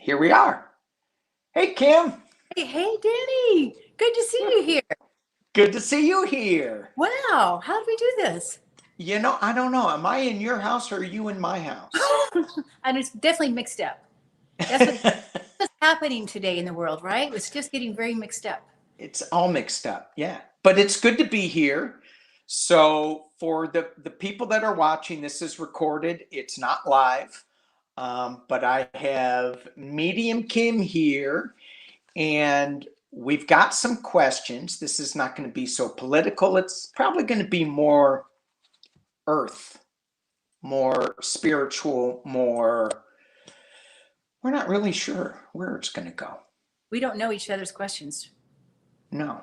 here we are. Hey, Kim. Hey, Danny. Good to see you here. Good to see you here. Wow, how did we do this? I don't know. Am I in your house or are you in my house? And it's definitely mixed up. What's happening today in the world, right? It's just getting very mixed up. It's all mixed up. Yeah. But it's good to be here. So, for the people that are watching, this is recorded, it's not live. But I have Medium Kim here, and we've got some questions. This is not going to be so political. It's probably going to be more earth, more spiritual, more, we're not really sure where it's going to go. We don't know each other's questions. No.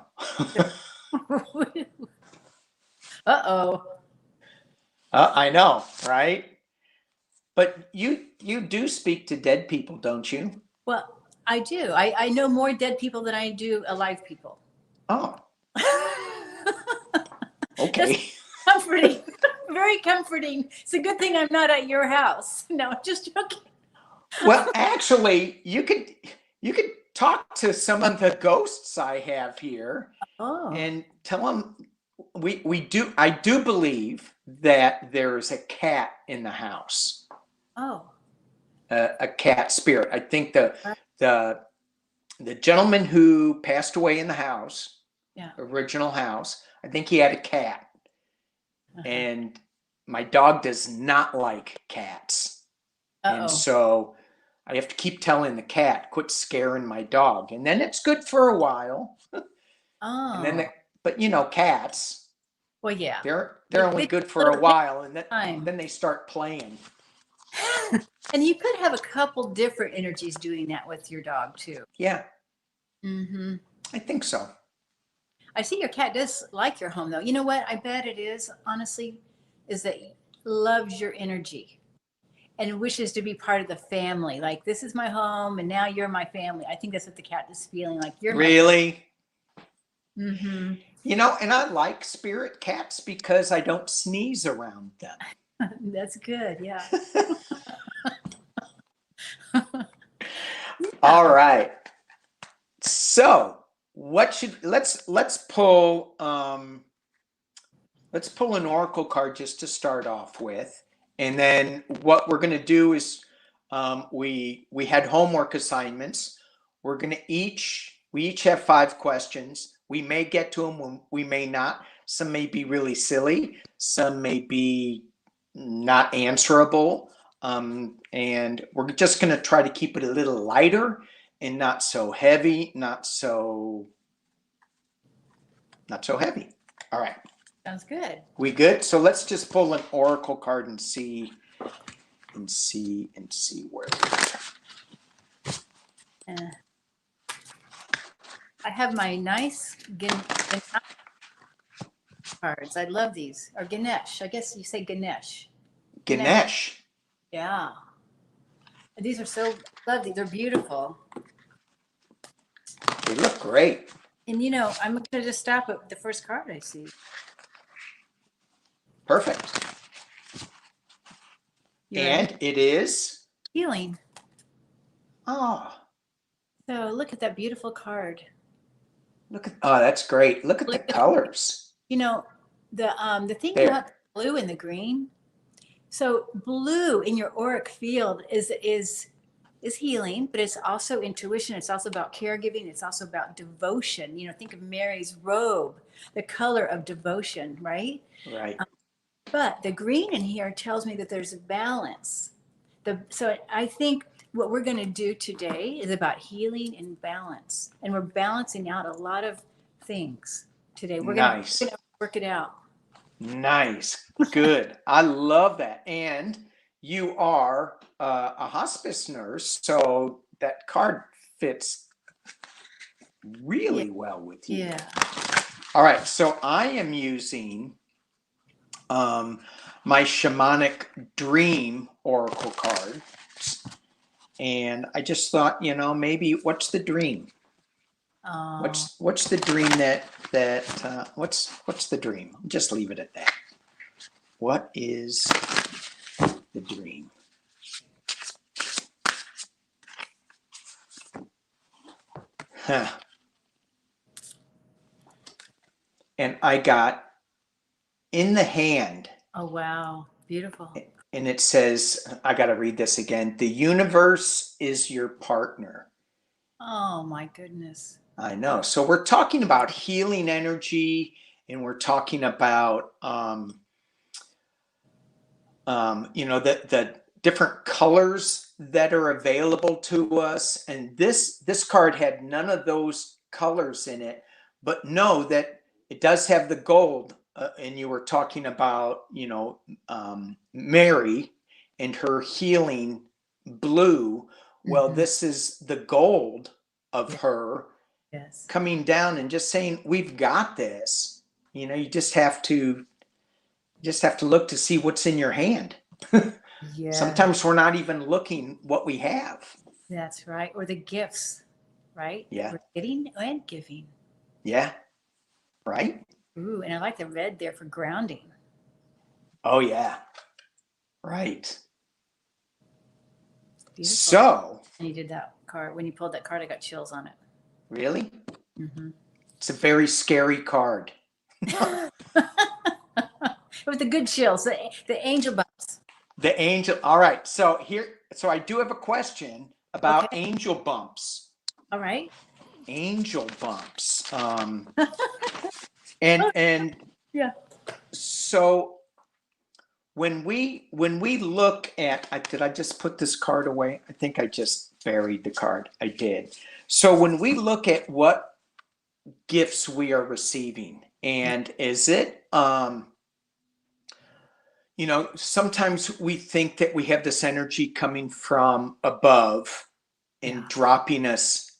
Uh-oh. I know, right? But you do speak to dead people, don't you? Well, I do. I know more dead people than I do alive people. Oh, That's okay. comforting. Very comforting. It's a good thing I'm not at your house. No, just joking. Well, actually, you could talk to some of the ghosts I have here Oh. and tell them I do believe that there's a cat in the house. Oh. A cat spirit. I think the Right. the the gentleman who passed away in the house, Yeah. original house, I think he had a cat. Uh-huh. And my dog does not like cats. And Uh-oh. so I have to keep telling the cat, quit scaring my dog. And then it's good for a while. And then Oh. but cats, Well, yeah. they're only They good for a little while, and time. then they start playing. And you could have a couple different energies doing that with your dog too. Yeah, Mm-hmm. I think so. I see your cat does like your home though. You know what? I bet it is, honestly, is that it loves your energy and wishes to be part of the family. Like this is my home and now you're my family. I think that's what the cat is feeling like. You're my Really? mm-hmm. And I like spirit cats because I don't sneeze around them. That's good, yeah. All right. So, what should let's pull an oracle card just to start off with, and then what we're going to do is we had homework assignments. We each have 5 questions. We may get to them, we may not. Some may be really silly. Some may be not answerable. And we're just going to try to keep it a little lighter and not so heavy, not so heavy. All right. Sounds good. We good? So let's just pull an oracle card and see where Uh, I have my nice cards. I love these. Or Ganesh. I guess you say Ganesh. Ganesh. Yeah. These are so lovely. They're beautiful. They look great. And I'm going to just stop at the first card I see. Perfect. And it is healing. Oh. So look at that beautiful card. That's great. Look at the colors. The thing about the blue and the green. So blue in your auric field is healing, but it's also intuition. It's also about caregiving. It's also about devotion. Think of Mary's robe, the color of devotion, right? Right. But the green in here tells me that there's a balance. So I think what we're going to do today is about healing and balance. And we're balancing out a lot of things today. We're going to work it out. Nice. Good. I love that. And you are a hospice nurse, so that card fits really well with you. Yeah. All right. So I am using my shamanic dream oracle card. And I just thought, maybe what's the dream? What's the dream what's the dream? Just leave it at that. What is the dream? And I got in the hand. Oh, wow. Beautiful. And it says, I got to read this again. The universe is your partner. Oh, my goodness. I know. So we're talking about healing energy, and we're talking about, the different colors that are available to us. And this card had none of those colors in it, but know that it does have the gold. And you were talking about, Mary and her healing blue. Well, this is the gold of her coming down and just saying, we've got this. You just have to look to see what's in your hand. Yeah. Sometimes we're not even looking what we have. That's right. Or the gifts, right? Yeah. We're getting and giving. Yeah. Right. Ooh, and I like the red there for grounding. Oh, yeah. Right. Beautiful. So. And you did that card. When you pulled that card, I got chills on it. Really? It's a very scary card. With the good chills, the angel bumps. The angel. All right. So I do have a question about angel bumps. All right. Angel bumps. And yeah. So when we look at, did I just put this card away? I think I just buried the card. I did. So when we look at what gifts we are receiving, and is it, sometimes we think that we have this energy coming from above and dropping us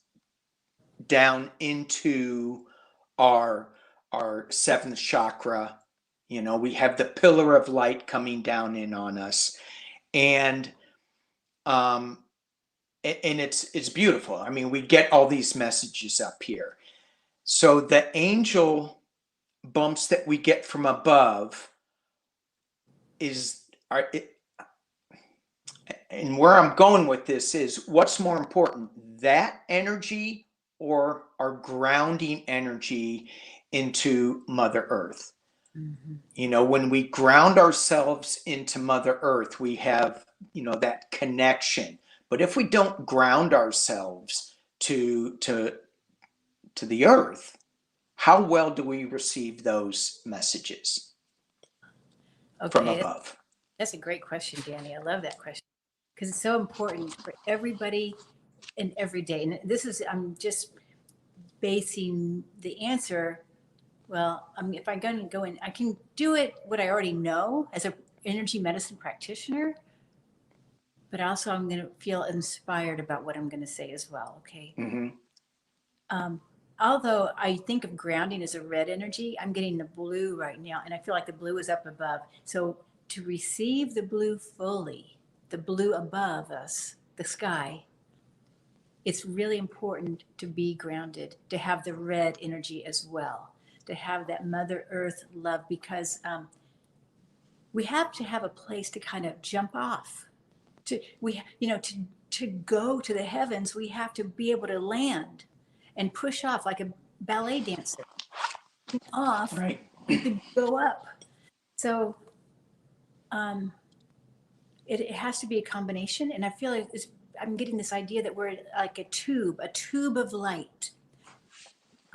down into our seventh chakra. We have the pillar of light coming down in on us, and it's beautiful. I mean, we get all these messages up here. So the angel bumps that we get from above and where I'm going with this is, what's more important, that energy or our grounding energy into Mother Earth? When we ground ourselves into Mother Earth, we have, that connection. But if we don't ground ourselves to the earth, how well do we receive those messages from above? That's a great question, Danny. I love that question because it's so important for everybody and every day. And I'm just basing the answer. Well, if I'm going to go in, I can do it what I already know as an energy medicine practitioner, but also I'm going to feel inspired about what I'm going to say as well. Okay. Although I think of grounding as a red energy, I'm getting the blue right now, and I feel like the blue is up above. So to receive the blue fully, the blue above us, the sky, it's really important to be grounded, to have the red energy as well, to have that Mother Earth love, because we have to have a place to kind of jump off. To go to the heavens, we have to be able to land and push off like a ballet dancer. Off, right, to go up. So it has to be a combination, and I feel like I'm getting this idea that we're like a tube of light.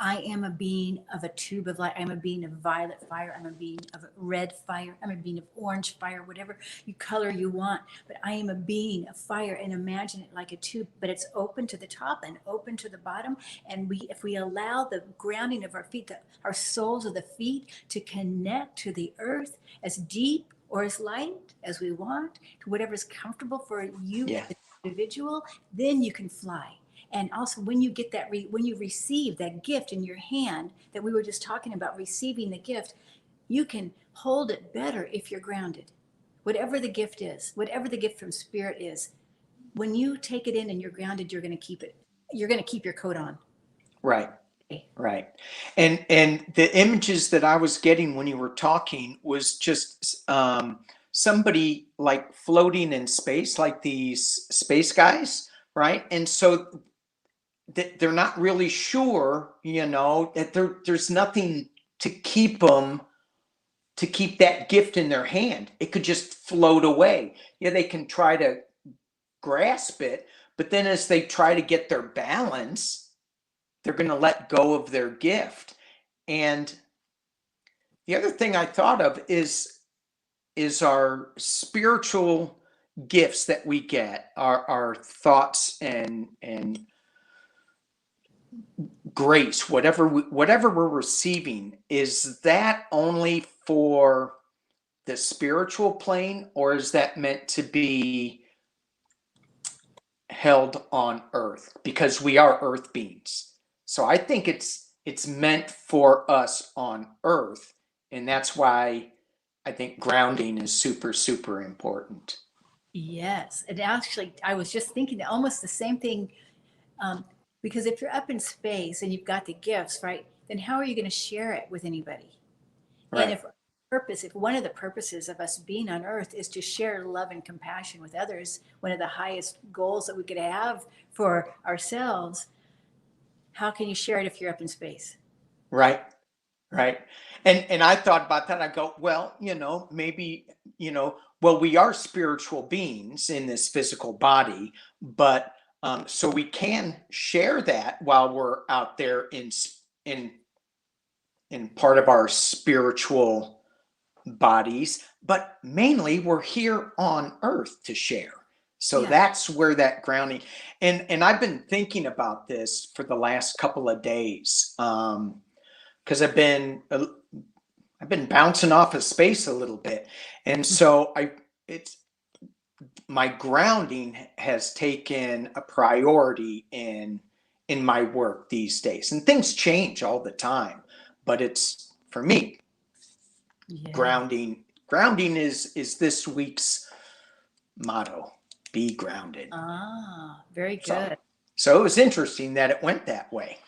I am a being of a tube of light. I'm a being of violet fire. I'm a being of red fire. I'm a being of orange fire, whatever color you want. But I am a being of fire, and imagine it like a tube, but it's open to the top and open to the bottom. And if we allow the grounding of our feet, our soles of the feet, to connect to the earth as deep or as light as we want, to whatever's comfortable for you as an individual, then you can fly. And also when you get that, when you receive that gift in your hand that we were just talking about, receiving the gift, you can hold it better if you're grounded. Whatever the gift is, whatever the gift from spirit is, when you take it in and you're grounded, you're going to keep it. You're going to keep your coat on. Right. Right. And the images that I was getting when you were talking was just somebody like floating in space, like these space guys. Right. And so that they're not really sure, that there's nothing to keep them, to keep that gift in their hand. It could just float away. Yeah, they can try to grasp it, but then as they try to get their balance, they're going to let go of their gift. And the other thing I thought of is our spiritual gifts that we get, our thoughts and grace, whatever we're receiving, is that only for the spiritual plane, or is that meant to be held on earth? Because we are earth beings. So I think it's meant for us on earth, and that's why I think grounding is super, super important. Yes. And actually, I was just thinking almost the same thing. Because if you're up in space and you've got the gifts, right, then how are you going to share it with anybody? Right. And if one of the purposes of us being on earth is to share love and compassion with others, one of the highest goals that we could have for ourselves, how can you share it if you're up in space? Right. Right. And I thought about that. I go, well, maybe, well, we are spiritual beings in this physical body, but so we can share that while we're out there in part of our spiritual bodies, but mainly we're here on earth to share. So Yeah. that's where that grounding, and I've been thinking about this for the last couple of days. Because I've been bouncing off of space a little bit, and so it's my grounding has taken a priority in my work these days, and things change all the time, but it's for me, Yeah. grounding is this week's motto: be grounded. Ah, very good. So it was interesting that it went that way.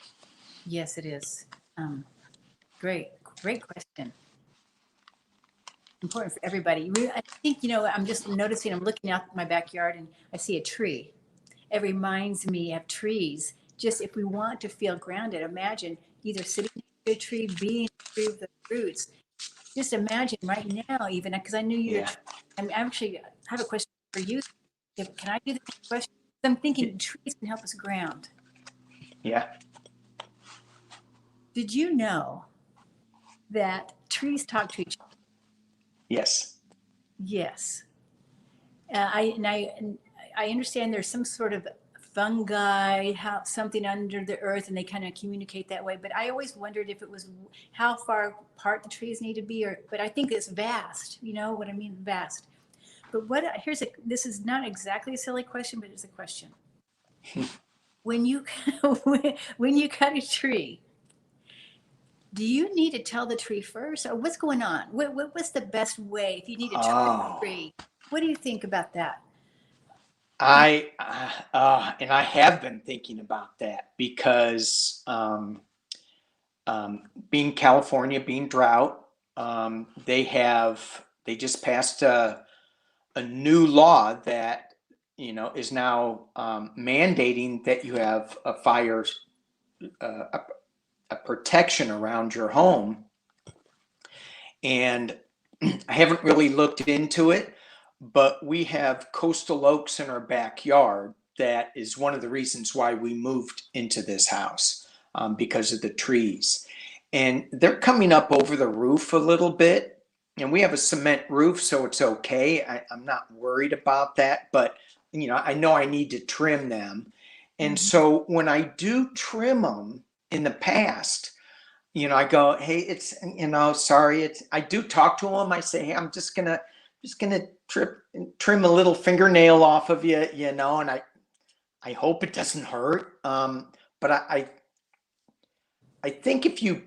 Yes, it is. Great question. Important for everybody. I think, I'm just noticing, I'm looking out my backyard and I see a tree. It reminds me of trees. Just if we want to feel grounded, imagine either sitting next to a tree, being a tree with the roots. Just imagine right now, even because I knew you. Yeah. I'm actually I have a question for you. Can I do the next question? I'm thinking trees can help us ground. Yeah. Did you know that trees talk to each other? Yes. Yes. I understand there's some sort of fungi, something under the earth, and they kind of communicate that way. But I always wondered if it was how far apart the trees need to be, but I think it's vast. You know what I mean? Vast. But this is not exactly a silly question, but it's a question. When you when you cut a tree, do you need to tell the tree first, or what's going on? What's the best way if you need to trim a tree? What do you think about that? And I have been thinking about that because being California, being drought, they just passed a new law that is now mandating that you have a fire a protection around your home. And I haven't really looked into it, but we have coastal oaks in our backyard. That is one of the reasons why we moved into this house, because of the trees. And they're coming up over the roof a little bit. And we have a cement roof, so it's okay. I'm not worried about that. But, I know I need to trim them. And so when I do trim them in the past, I go, hey, it's, sorry, I do talk to them. I say, hey, I'm just gonna trim a little fingernail off of you, and I hope it doesn't hurt. But I think if you,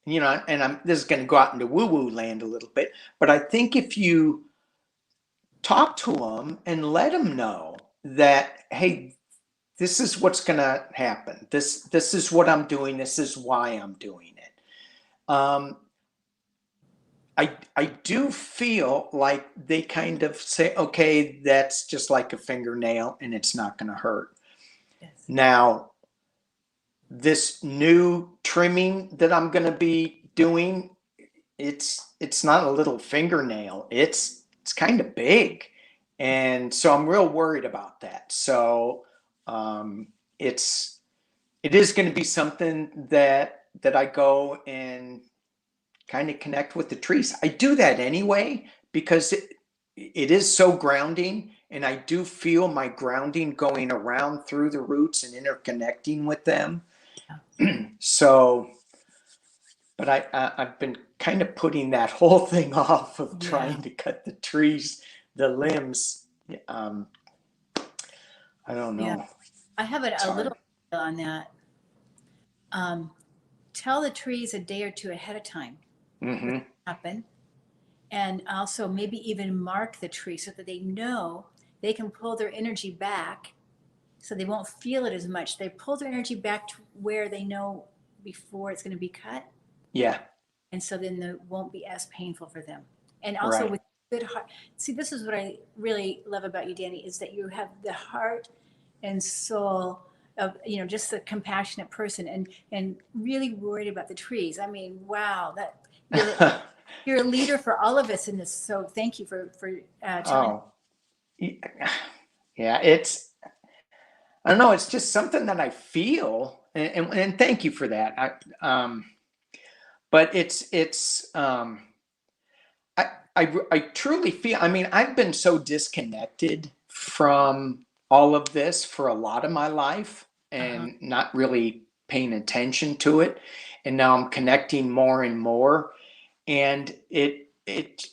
and this is going to go out into woo-woo land a little bit, but I think if you talk to them and let them know that, hey, this is what's going to happen. This is what I'm doing. This is why I'm doing it. I do feel like they kind of say, okay, that's just like a fingernail and it's not going to hurt. Yes. Now, this new trimming that I'm going to be doing, it's not a little fingernail. It's kind of big. And so I'm real worried about that. So it is going to be something that I go and kind of connect with the trees. I do that anyway because it is so grounding, and I do feel my grounding going around through the roots and interconnecting with them. So, but I've been kind of putting that whole thing off of trying to cut the trees, the limbs. I don't know. Yeah. I have a little on that. Tell the trees a day or two ahead of time Mm-hmm. happen, and also maybe even mark the tree so that they know they can pull their energy back, so they won't feel it as much. They pull their energy back to where they know before it's going to be cut. Yeah. And so then it won't be as painful for them. And also with good heart. See, this is what I really love about you, Danny, is that you have the heart and soul of, just a compassionate person and really worried about the trees. I mean, wow, that you're a leader for all of us in this. So thank you for telling. Yeah, I don't know, it's just something that I feel, and thank you for that. But I truly feel, I mean, I've been so disconnected from all of this for a lot of my life and not really paying attention to it. And now I'm connecting more and more. And it's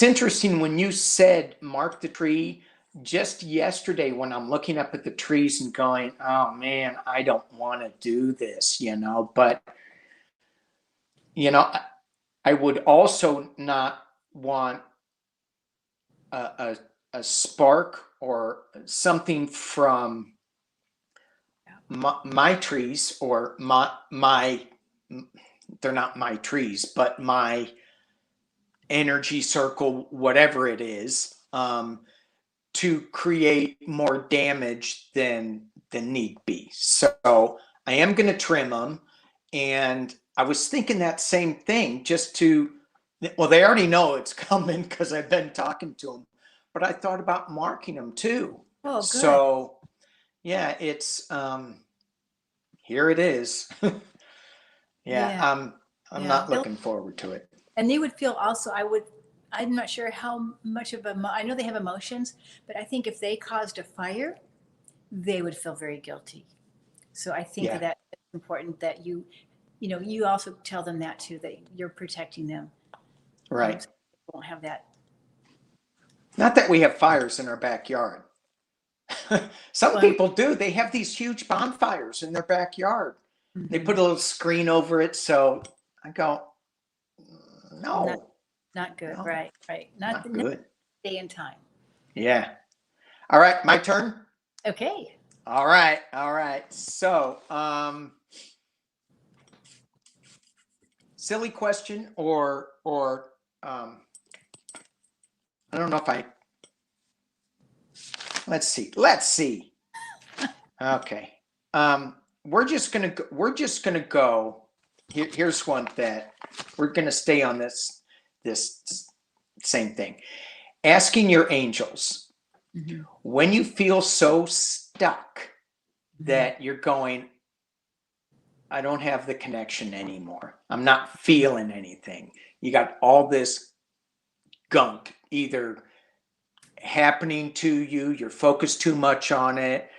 interesting when you said mark the tree. Just yesterday when I'm looking up at the trees and going, oh man, I don't want to do this, but I would also not want a spark or something from my trees, or my they're not my trees, but my energy circle, whatever it is, to create more damage than need be. So I am going to trim them, and I was thinking that same thing, well, they already know it's coming because I've been talking to them, but I thought about marking them too. Oh, good. So yeah, it's here it is. I'm not looking forward to it. And they would feel also, I'm not sure how much I know they have emotions, but I think if they caused a fire, they would feel very guilty. So I think that it's important that you also tell them that too, that you're protecting them. Right. So they won't have that. Not that we have fires in our backyard. Some people do. They have these huge bonfires in their backyard. Mm-hmm. They put a little screen over it. So I go, no. Not good. No. Right. Not good. Day and time. Yeah. All right. My turn. Okay. All right. So, silly question or I don't know if let's see. Okay. We're just gonna go. Here's one that we're gonna stay on this same thing. Asking your angels, when you feel so stuck that you're going, I don't have the connection anymore. I'm not feeling anything. You got all this gunk either happening to you, you're focused too much on it,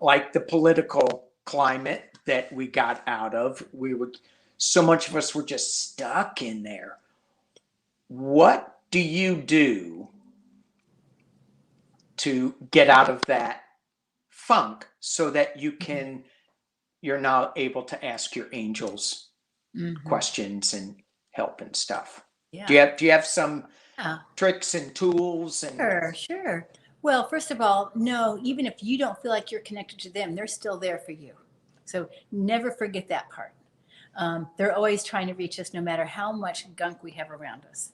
like the political climate that we got out of. So much of us were just stuck in there. What do you do to get out of that funk so that you're now able to ask your angels questions and help and stuff? Yeah. Do you have some tricks and tools? Sure. Well, first of all, no, even if you don't feel like you're connected to them, they're still there for you. So never forget that part. They're always trying to reach us no matter how much gunk we have around us.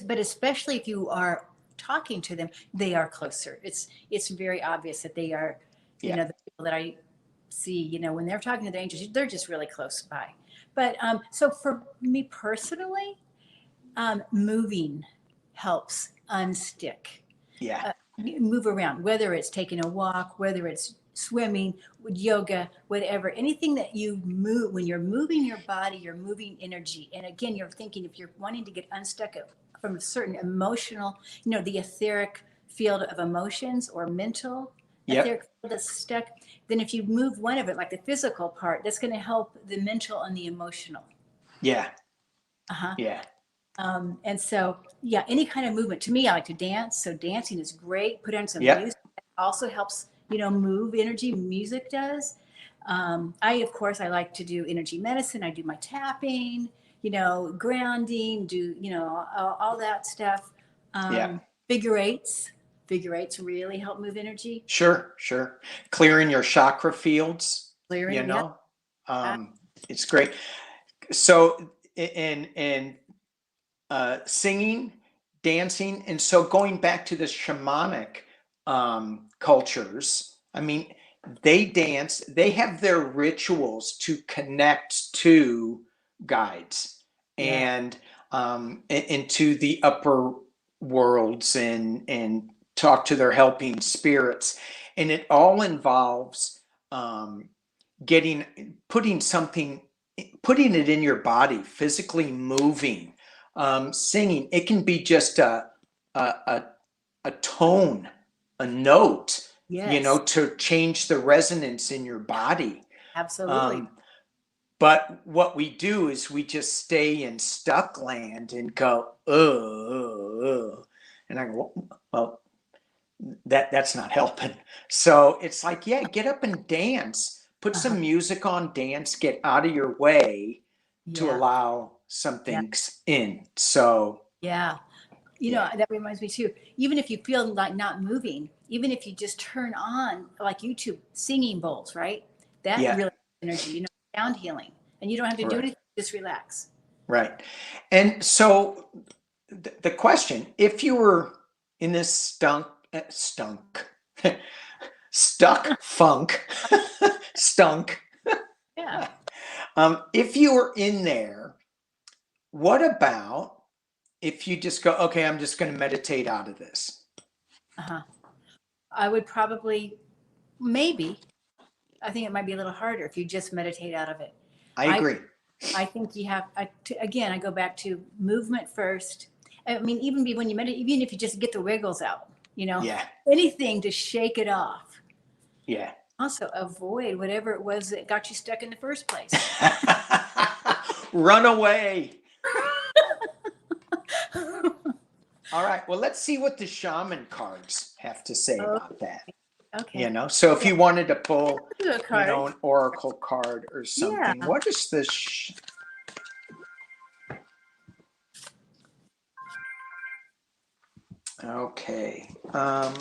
But especially if you are talking to them, they are closer. It's very obvious that they are, you know, the people that I see, you know, when they're talking to the angels, they're just really close by. But so for me personally, moving helps unstick. Yeah. Move around, whether it's taking a walk, whether it's swimming, yoga, whatever, anything that you move. When you're moving your body, you're moving energy. And again, you're thinking, if you're wanting to get unstuck from a certain emotional, you know, the etheric field of emotions or mental etheric field that's stuck, then if you move one of it, like the physical part, that's going to help the mental and the emotional. Yeah. Uh-huh. Yeah. And so, yeah, any kind of movement. To me, I like to dance. So dancing is great. Put on some music. It also helps, you know, move energy. Music does. Of course, I like to do energy medicine. I do my tapping, you know, grounding, do, you know, all that stuff. Figure eights. Figure eights really help move energy. Sure. Clearing your chakra fields, Clearing, you know, it's great. So, and singing, dancing, and so going back to the shamanic cultures, I mean, they dance, they have their rituals to connect to guides and into the upper worlds and talk to their helping spirits, and it all involves putting it in your body, physically moving. Singing, it can be just a tone, a note, you know, to change the resonance in your body. Absolutely. But what we do is we just stay in stuck land and go, and I go, well, that's not helping. So it's like, yeah, get up and dance, put some music on, dance, get out of your way to allow some things in. So you know, that reminds me too, even if you feel like not moving, even if you just turn on like YouTube singing bowls, right, that really energy, you know, sound healing, and you don't have to do anything, just relax. Right. And so the question, if you were in this stuck funk, stunk. If you were in there, what about if you just go, okay, I'm just going to meditate out of this? I would probably, maybe, I think it might be a little harder if you just meditate out of it. I agree. I think you have, again, I go back to movement first. I mean, even when you meditate, even if you just get the wiggles out, you know, anything to shake it off. Yeah. Also avoid whatever it was that got you stuck in the first place. Run away. All right. Well, let's see what the shaman cards have to say about that. Okay. You know, so if you wanted to pull, you know, an oracle card or something, what is this? Okay. I'm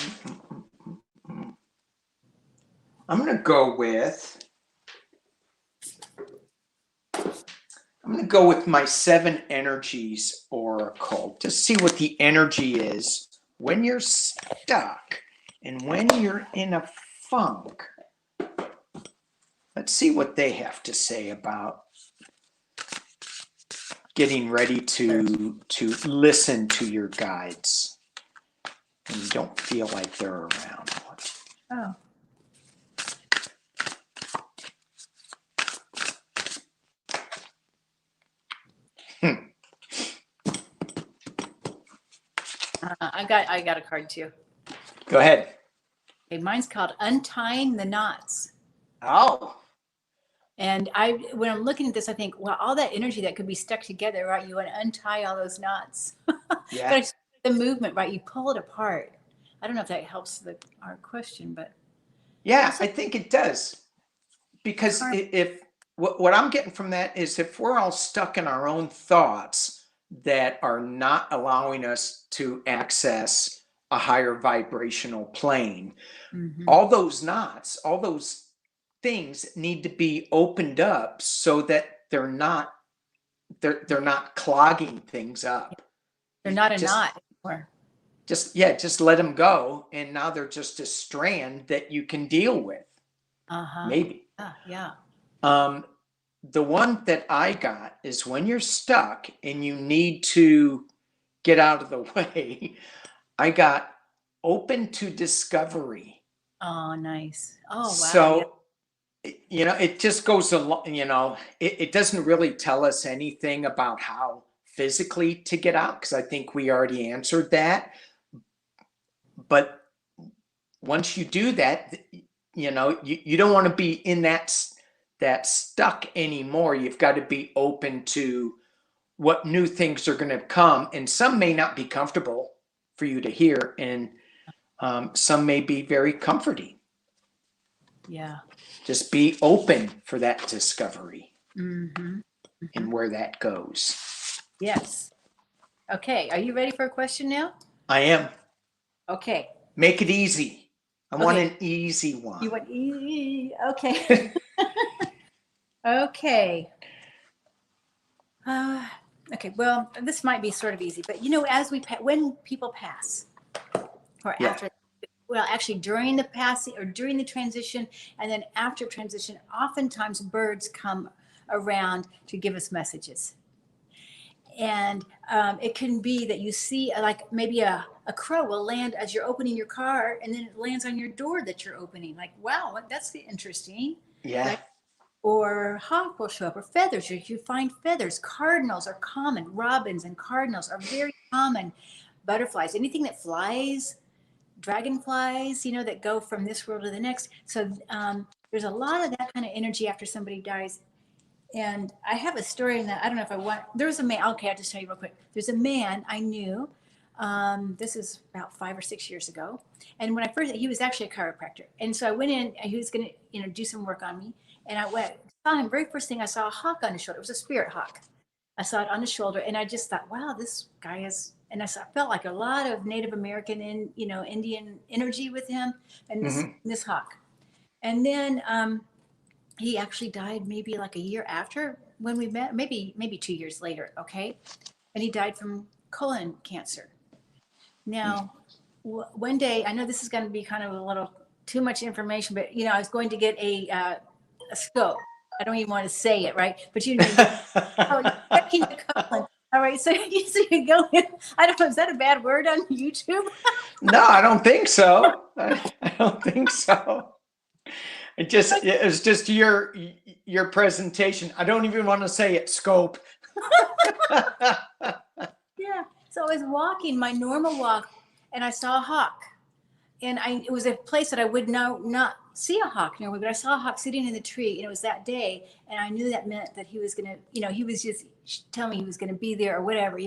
going to go with my 7 energies oracle to see what the energy is when you're stuck and when you're in a funk. Let's see what they have to say about getting ready to listen to your guides when you don't feel like they're around. Oh. I got a card too. Go ahead. Okay, mine's called Untying the Knots. Oh. And when I'm looking at this, I think, well, all that energy that could be stuck together, right? You want to untie all those knots. Yeah. But the movement, right? You pull it apart. I don't know if that helps our question, but. Yeah, I think it does. Because if what I'm getting from that is if we're all stuck in our own thoughts that are not allowing us to access a higher vibrational plane, all those knots, all those things need to be opened up so that they're not clogging things up. They're not a knot anymore. just let them go. And now they're just a strand that you can deal with. Uh-huh. Maybe. Yeah. The one that I got is when you're stuck and you need to get out of the way. I got open to discovery. Oh, nice. Oh, wow. Yeah. So, it just goes along, it doesn't really tell us anything about how physically to get out, because I think we already answered that. But once you do that, you don't want to be in that stuck anymore. You've got to be open to what new things are going to come, and some may not be comfortable for you to hear, and some may be very comforting. Yeah. Just be open for that discovery. Mm-hmm. And where that goes. Yes. Okay. Are you ready for a question now? I am. Okay. Make it easy. I want an easy one. You want easy? Okay. Okay. Okay. Well, this might be sort of easy, but as when people pass, or after, well, actually during the passing or during the transition, and then after transition, oftentimes birds come around to give us messages. And it can be that you see, like maybe a crow will land as you're opening your car, and then it lands on your door that you're opening. Like, wow, that's interesting. Yeah. Right? Or hawk will show up, or feathers. You find feathers. Cardinals are common. Robins and cardinals are very common. Butterflies, anything that flies, dragonflies, that go from this world to the next. So there's a lot of that kind of energy after somebody dies. And I have a story in that. I don't know if I want. There was a man. Okay, I'll just tell you real quick. There's a man I knew. This is about 5 or 6 years ago. And when he was actually a chiropractor. And so I went in. And he was going to, do some work on me. And I saw him. Very first thing I saw a hawk on his shoulder. It was a spirit hawk. I saw it on his shoulder, and I just thought, wow, this guy is. And I felt like a lot of Native American and Indian energy with him, and this hawk. And then he actually died maybe like a year after when we met, maybe 2 years later. Okay. And he died from colon cancer. Now, one day, I know this is going to be kind of a little too much information, but I was going to get a scope. I don't even want to say it, right? But you're checking the colon. All right, so you go in. I don't know, is that a bad word on YouTube? No, I don't think so. I don't think so. It was just your presentation. I don't even want to say it, scope. Yeah. So I was walking my normal walk, and I saw a hawk. And it was a place that I would not see a hawk normally, but I saw a hawk sitting in the tree, and it was that day, and I knew that meant that he was gonna, he was just telling me he was gonna be there or whatever,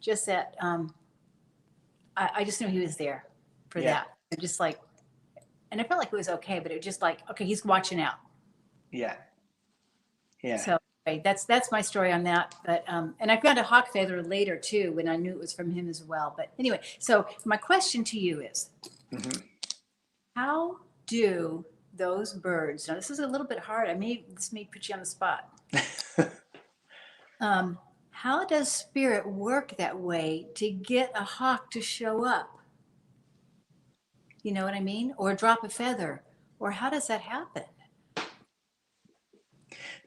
just that. I just knew he was there for that. And just like, and I felt like it was okay, but it was just like, okay, he's watching out. Yeah. Yeah. So that's my story on that. But and I found a hawk feather later too, when I knew it was from him as well. But anyway, so my question to you is, how do those birds? Now this is a little bit hard. This may put you on the spot. How does spirit work that way to get a hawk to show up? You know what I mean? Or drop a feather? Or how does that happen?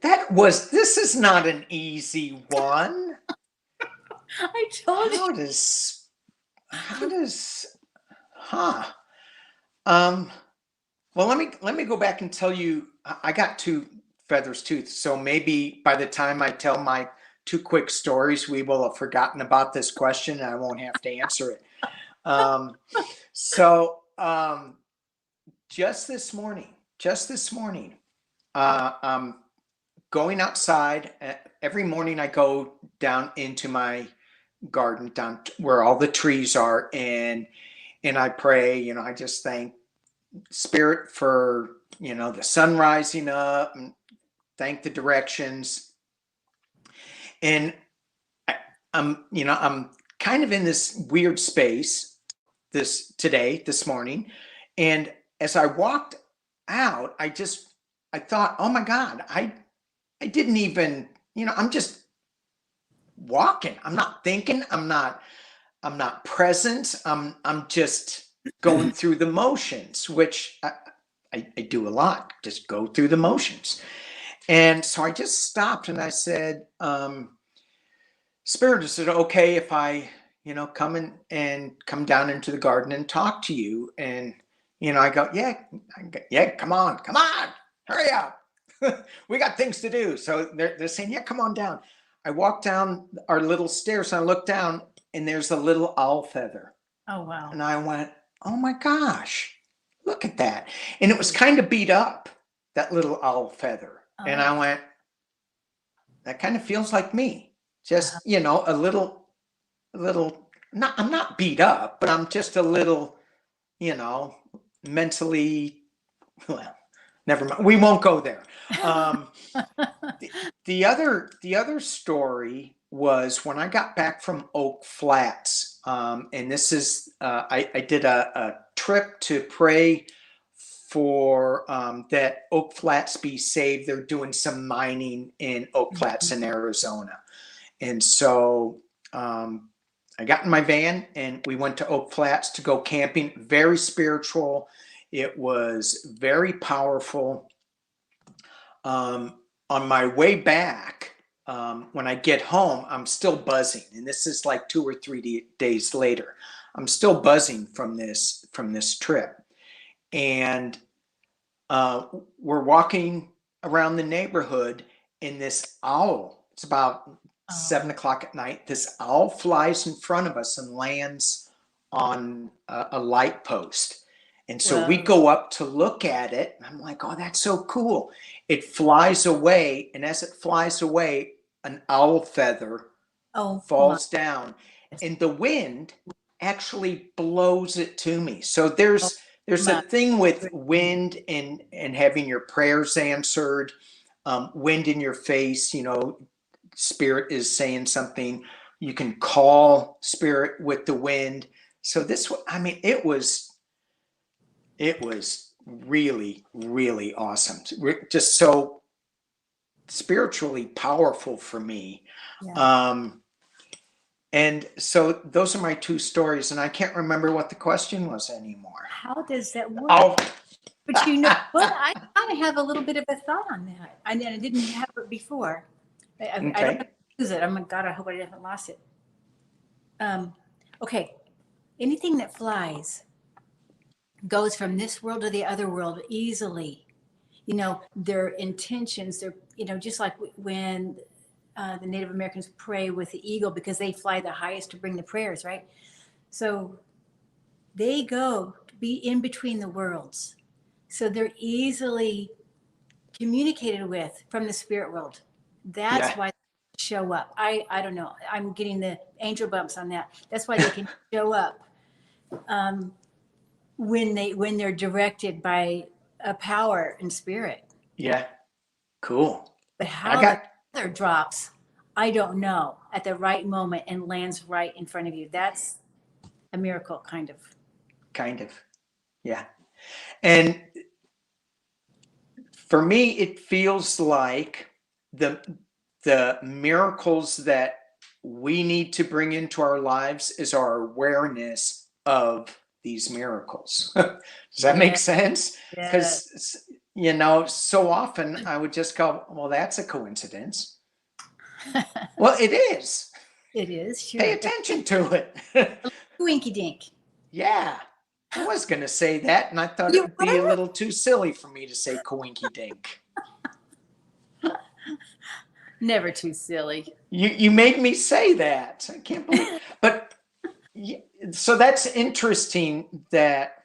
This is not an easy one. I told you. Well, let me go back and tell you, I got 2 feathers too. So maybe by the time I tell my 2 quick stories, we will have forgotten about this question and I won't have to answer it. Just this morning, I'm going outside. Every morning I go down into my garden, down where all the trees are, and I pray. I just thank Spirit for the sun rising up, and thank the directions. And I'm kind of in this weird space this morning, and as I walked out, I thought, oh my God, I didn't even, I'm just walking. I'm not thinking. I'm not I'm not present. I'm just going through the motions, which I do a lot, just go through the motions. And so I just stopped and I said, Spirit, is it okay if I, come come down into the garden and talk to you? And, I go, yeah, come on, hurry up. We got things to do. So they're saying, yeah, come on down. I walk down our little stairs and I look down and there's a little owl feather. Oh, wow. And I went, oh my gosh, look at that. And it was kind of beat up, that little owl feather. And I went, that kind of feels like me. Just, a little, not, I'm not beat up, but I'm just a little, mentally, well, never mind. We won't go there. The other story was when I got back from Oak Flats, and this is I did a trip to pray for that Oak Flats be saved. They're doing some mining in Oak Flats in Arizona, and so I got in my van and we went to Oak Flats to go camping. Very spiritual. It was very powerful. On my way back, when I get home, I'm still buzzing, and this is like 2 or 3 days later. I'm still buzzing from this trip, and we're walking around the neighborhood, and this owl. It's about 7 o'clock at night. This owl flies in front of us and lands on a light post. And so we go up to look at it. And I'm like, oh, that's so cool. It flies away. And as it flies away, an owl feather falls down. And the wind actually blows it to me. So there's a thing with wind and having your prayers answered, wind in your face, Spirit is saying something. You can call Spirit with the wind. So it was really, really awesome. Just so spiritually powerful for me. Yeah. And so those are my two stories, and I can't remember what the question was anymore. How does that work? Oh. But I kind of have a little bit of a thought on that. I didn't have it before. I don't have to use it. Oh my God, I hope I haven't lost it. Okay. Anything that flies goes from this world to the other world easily. Their intentions, they're, just like when the Native Americans pray with the eagle because they fly the highest to bring the prayers, right? So they go to be in between the worlds. So they're easily communicated with from the spirit world. That's why they show up. I don't know. I'm getting the angel bumps on that. That's why they can show up when they're directed by a power and spirit. Yeah. Cool. But how the feather drops, I don't know, at the right moment and lands right in front of you. That's a miracle, kind of. Kind of. Yeah. And for me, it feels like the miracles that we need to bring into our lives is our awareness of these miracles. Does that make sense? Because, so often I would just go, well, that's a coincidence. Well, it is. It is. Sure. Pay attention to it. Winky dink. Yeah. I was going to say that, and I thought it would be a little too silly for me to say coinky dink. Never too silly. You made me say that. I can't believe it. But so that's interesting that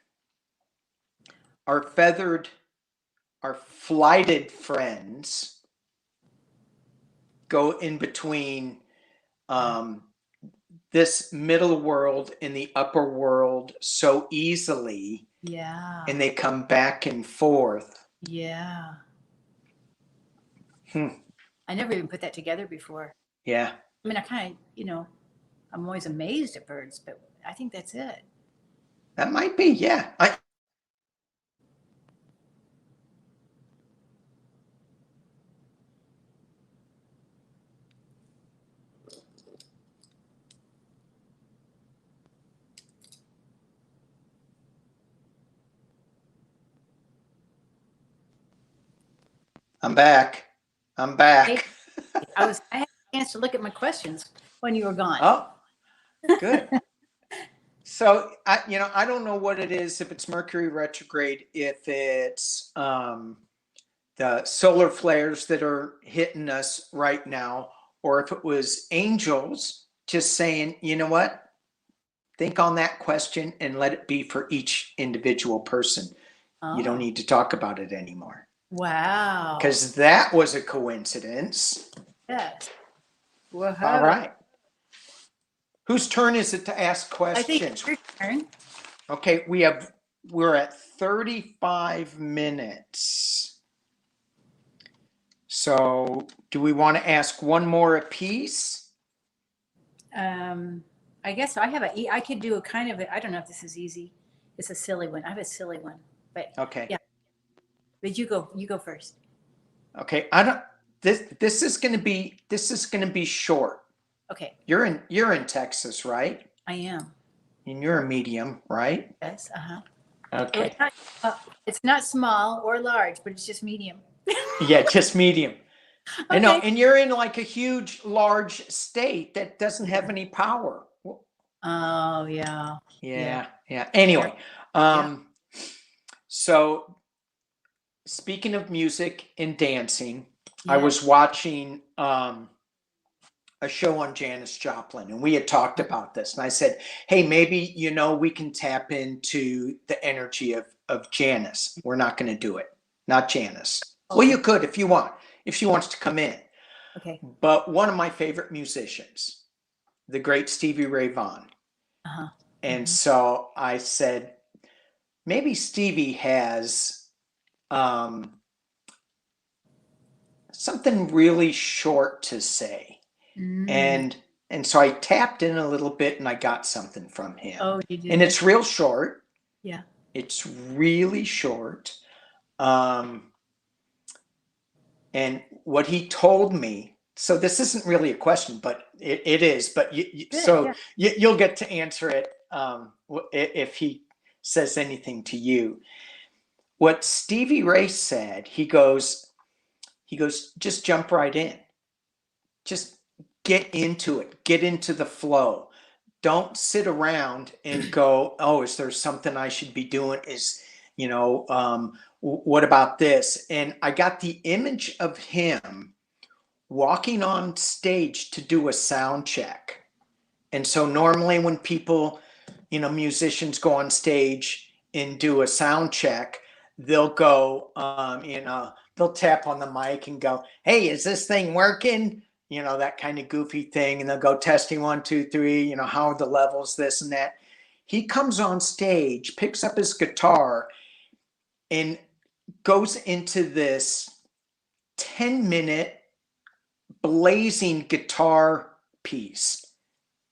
our flighted friends go in between this middle world and the upper world so easily. Yeah. And they come back and forth. Yeah. I never even put that together before. Yeah. I mean, I kind of, I'm always amazed at birds, but I think that's it. That might be, yeah. I'm back. I'm back. I had a chance to look at my questions when you were gone. Oh, good. So I don't know what it is, if it's Mercury retrograde, if it's the solar flares that are hitting us right now, or if it was angels just saying, you know what, think on that question and let it be for each individual person. You don't need to talk about it anymore. Wow. Because that was a coincidence. Yes. Whoa. All right. Whose turn is it to ask questions? I think it's your turn. Okay, we're at 35 minutes. So do we want to ask one more apiece? I guess I could do a kind of I don't know if this is easy. It's a silly one. I have a silly one, but okay. Yeah. But you go first. Okay. This is going to be short. Okay. You're in Texas, right? I am. And you're a medium, right? Yes. Okay. It's not small or large, but it's just medium. Yeah, just medium. I know, Okay. and you're in like a huge, large state that doesn't have any power. Oh, yeah. Yeah. Anyway, so speaking of music and dancing, I was watching a show on Janis Joplin, and we had talked about this, and I said, hey, maybe we can tap into the energy of Janis. We're not going to do it. Not Janis. Okay. Well, you could if you want, if she wants to come in. Okay. But one of my favorite musicians, the great Stevie Ray Vaughn. And so I said, maybe Stevie has something really short to say. And so I tapped in a little bit and I got something from him. Oh, you did. And it's real short. Yeah. It's really short. And what he told me, so this isn't really a question, but it is, but you'll get to answer it if he says anything to you. What Stevie Ray said, he goes, just jump right in. Just get into it. Get into the flow. Don't sit around and go, oh, is there something I should be doing? What about this? And I got the image of him walking on stage to do a sound check. And so normally when people, musicians go on stage and do a sound check, they'll go, they'll tap on the mic and go, hey, is this thing working? That kind of goofy thing. And they'll go testing 1, 2, 3, how are the levels, this and that. He comes on stage, picks up his guitar and goes into this 10-minute blazing guitar piece.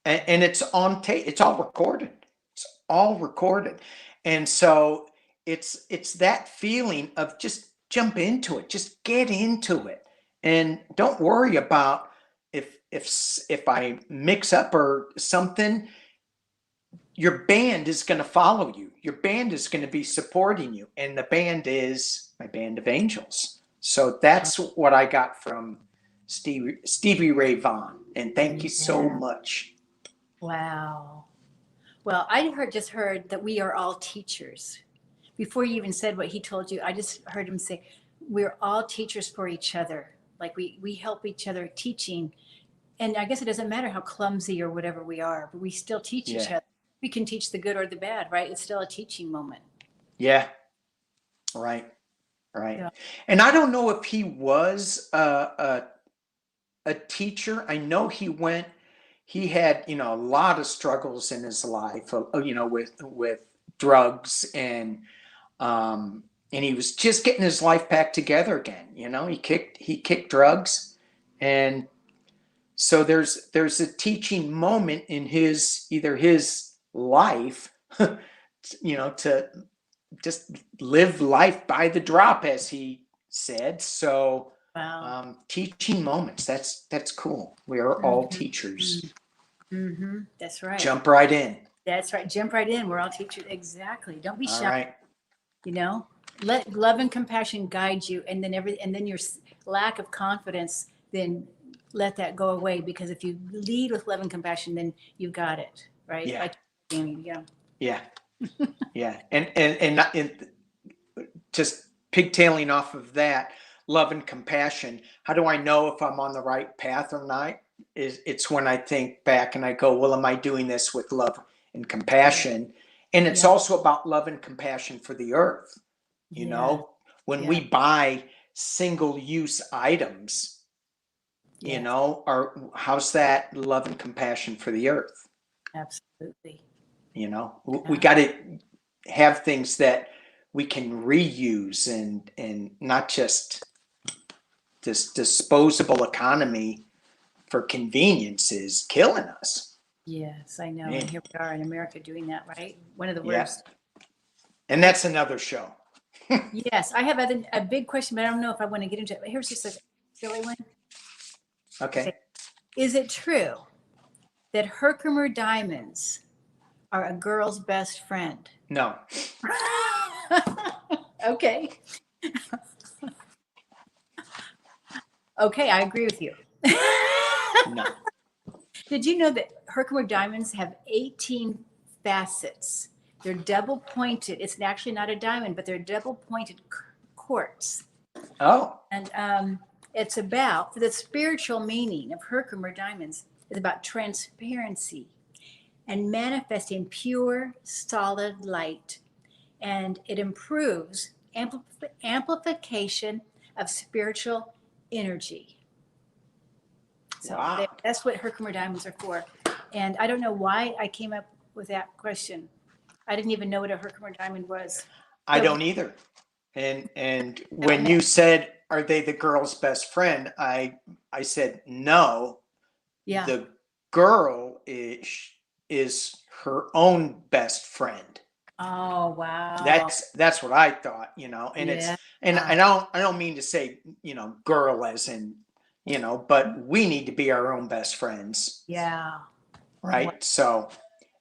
And it's on tape. It's all recorded. It's all recorded. And so it's that feeling of just jump into it. Just get into it. And don't worry about if I mix up or something. Your band is going to follow you. Your band is going to be supporting you. And the band is my band of angels. So that's what I got from Stevie Ray Vaughn. And thank you so much. Wow. Well, I just heard that we are all teachers. Before you even said what he told you, I just heard him say, we're all teachers for each other. Like we help each other teaching. And I guess it doesn't matter how clumsy or whatever we are, but we still teach each other. We can teach the good or the bad, right? It's still a teaching moment. Yeah. Right. Yeah. And I don't know if he was a teacher. I know he had, a lot of struggles in his life, with drugs and he was just getting his life back together again. He kicked drugs. And so there's a teaching moment in his life, to just live life by the drop, as he said. So wow. Teaching moments, that's cool. We are all teachers. That's right. Jump right in. That's right. Jump right in. We're all teachers. Exactly. Don't be shy. All right. let love and compassion guide you, and then your lack of confidence, then let that go away, because if you lead with love and compassion, then you got it, right? Yeah. Like, yeah. Yeah. Yeah. And just pigtailing off of that, love and compassion. How do I know if I'm on the right path or not? It's when I think back and I go, well, am I doing this with love and compassion? And it's Yeah. also about love and compassion for the earth. You Yeah. know, when Yeah. we buy single use items, you Yes. know, or how's that love and compassion for the earth? Absolutely. You know, we Yeah. got to have things that we can reuse, and not just this disposable economy for convenience is killing us. Yes, I know. Man, And here we are in America doing that, right? One of the yeah. worst. And that's another show. Yes, I have a big question, but I don't know if I want to get into it. But here's just a silly one. Okay. Is it true that Herkimer diamonds are a girl's best friend? No. Okay. Okay, I agree with you. No. Did you know that Herkimer diamonds have 18 facets? They're double pointed. It's actually not a diamond, but they're double pointed quartz. Oh. And it's about, the spiritual meaning of Herkimer diamonds is about transparency and manifesting pure, solid light. And it improves amplification of spiritual energy. So Wow. that's what Herkimer diamonds are for. And I don't know why I came up with that question. I didn't even know what a Herkimer diamond was. I So don't either. And when you said, are they the girl's best friend? I said no. yeah. The girl is her own best friend. Oh wow. That's what I thought, you know. And Yeah. I don't mean to say, you know, girl as in, you know, but we need to be our own best friends. Yeah. Right. So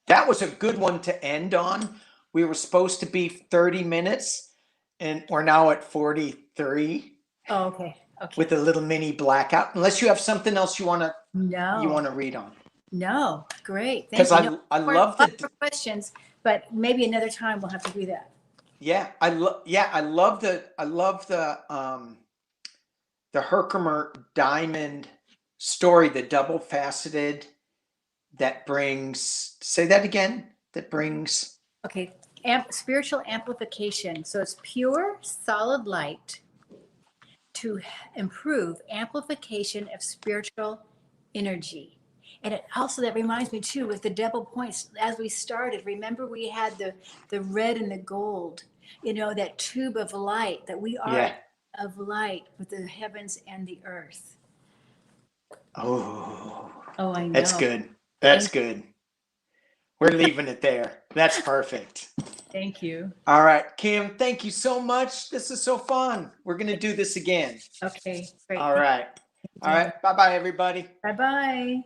that was a good one to end on. We were supposed to be 30 minutes and we're now at 43 Oh, okay. Okay. with a little mini blackout. Unless you have something else you want to No. read on. No. Great. Thank Because you. I More, love lots more questions, but maybe another time we'll have to do that. yeah, I love the Herkimer diamond story, the double faceted that brings, say that again, that brings. Okay. Spiritual amplification. So it's pure, solid light to improve amplification of spiritual energy. And it also, that reminds me too, with the double points, as we started, remember we had the red and the gold, you know, that tube of light, that we are Yeah. of light with the heavens and the earth. Oh, I know. that's good. That's good. We're leaving it there. That's perfect. Thank you. All right, Kim, thank you so much. This is so fun. We're going to do this again. Okay, great. All right. All right. Bye-bye, everybody. Bye-bye.